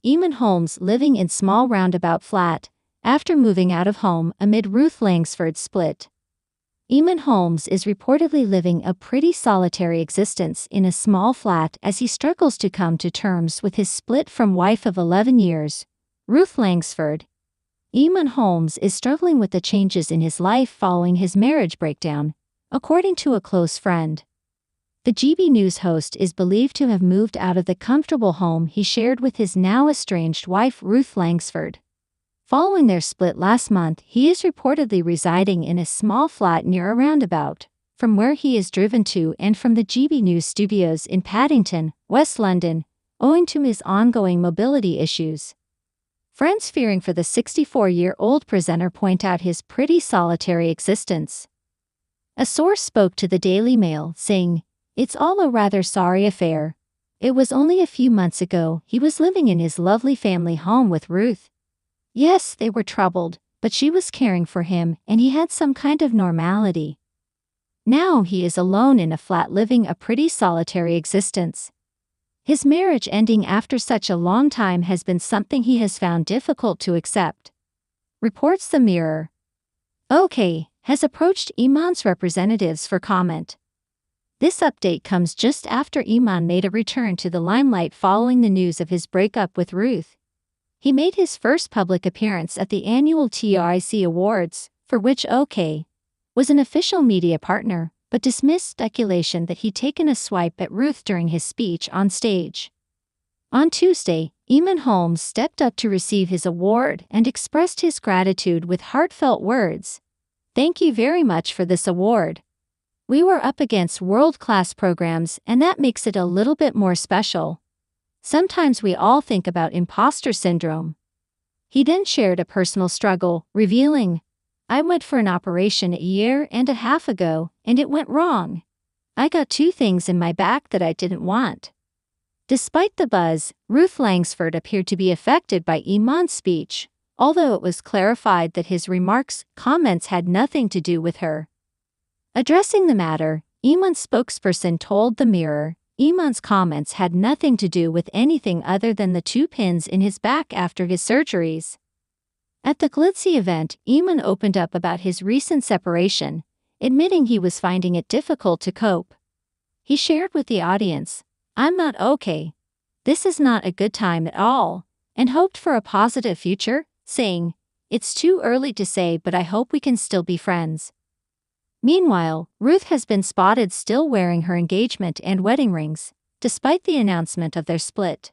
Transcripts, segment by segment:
Eamonn Holmes living in small roundabout flat, after moving out of home amid Ruth Langsford's split. Eamonn Holmes is reportedly living a pretty solitary existence in a small flat as he struggles to come to terms with his split from wife of 11 years, Ruth Langsford. Eamonn Holmes is struggling with the changes in his life following his marriage breakdown, according to a close friend. The GB News host is believed to have moved out of the comfortable home he shared with his now-estranged wife Ruth Langsford. Following their split last month, he is reportedly residing in a small flat near a roundabout, from where he is driven to and from the GB News studios in Paddington, West London, owing to his ongoing mobility issues. Friends fearing for the 64-year-old presenter point out his pretty solitary existence. A source spoke to the Daily Mail, saying, "It's all a rather sorry affair. It was only a few months ago he was living in his lovely family home with Ruth. Yes, they were troubled, but she was caring for him and he had some kind of normality. Now he is alone in a flat living a pretty solitary existence. His marriage ending after such a long time has been something he has found difficult to accept," reports the Mirror. OK has approached Eamonn's representatives for comment. This update comes just after Eamonn made a return to the limelight following the news of his breakup with Ruth. He made his first public appearance at the annual TIC Awards, for which OK was an official media partner, but dismissed speculation that he'd taken a swipe at Ruth during his speech on stage. On Tuesday, Eamonn Holmes stepped up to receive his award and expressed his gratitude with heartfelt words. "Thank you very much for this award. We were up against world-class programs and that makes it a little bit more special. Sometimes we all think about imposter syndrome." He then shared a personal struggle, revealing, "I went for an operation a year and a half ago, and it went wrong. I got 2 things in my back that I didn't want." Despite the buzz, Ruth Langsford appeared to be affected by Eamonn's speech, although it was clarified that his comments had nothing to do with her. Addressing the matter, Eamonn's spokesperson told the Mirror, Eamonn's comments had nothing to do with anything other than the 2 pins in his back after his surgeries. At the glitzy event, Eamonn opened up about his recent separation, admitting he was finding it difficult to cope. He shared with the audience, "I'm not okay. This is not a good time at all," and hoped for a positive future, saying, "It's too early to say, but I hope we can still be friends." Meanwhile, Ruth has been spotted still wearing her engagement and wedding rings, despite the announcement of their split.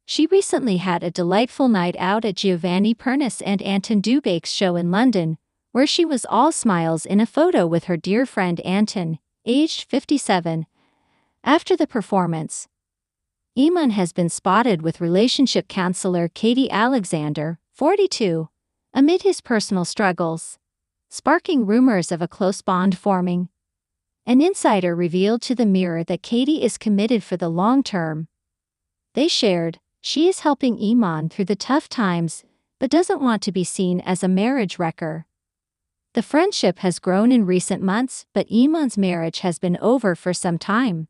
She recently had a delightful night out at Giovanni Pernis and Anton Dubai's show in London, where she was all smiles in a photo with her dear friend Anton, aged 57. After the performance, Eamonn has been spotted with relationship counselor Katie Alexander, 42, amid his personal struggles, sparking rumors of a close bond forming. An insider revealed to the Mirror that Katie is committed for the long term. They shared, she is helping Eamonn through the tough times, but doesn't want to be seen as a marriage wrecker. The friendship has grown in recent months, but Eamonn's marriage has been over for some time.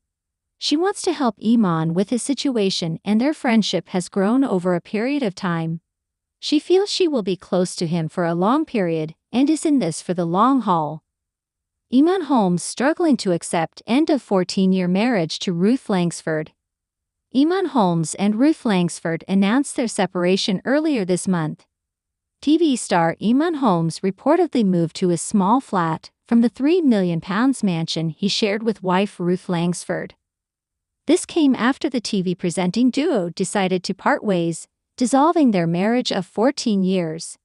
She wants to help Eamonn with his situation and their friendship has grown over a period of time. She feels she will be close to him for a long period and is in this for the long haul. Eamonn Holmes struggling to accept end of 14-year marriage to Ruth Langsford. Eamonn Holmes and Ruth Langsford announced their separation earlier this month. TV star Eamonn Holmes reportedly moved to his small flat from the £3 million mansion he shared with wife Ruth Langsford. This came after the TV presenting duo decided to part ways, dissolving their marriage of 14 years.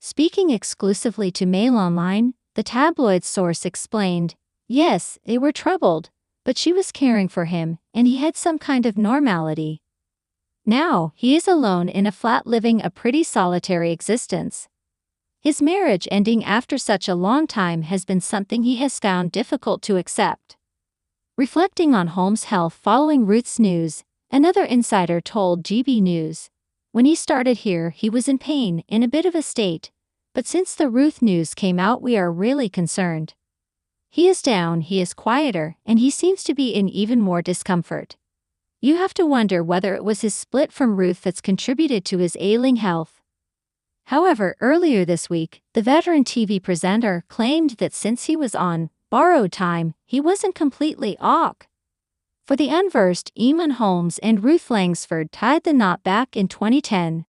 Speaking exclusively to Mail Online, the tabloid source explained, "Yes, they were troubled, but she was caring for him and he had some kind of normality. Now, he is alone in a flat living a pretty solitary existence. His marriage ending after such a long time has been something he has found difficult to accept." Reflecting on Holmes' health following Ruth's news, another insider told GB News, "When he started here, he was in pain, in a bit of a state, but since the Ruth news came out, we are really concerned. He is down, he is quieter, and he seems to be in even more discomfort. You have to wonder whether it was his split from Ruth that's contributed to his ailing health. However, earlier this week, the veteran TV presenter claimed that since he was on borrowed time, he wasn't completely off. For the unversed, Eamonn Holmes and Ruth Langsford tied the knot back in 2010.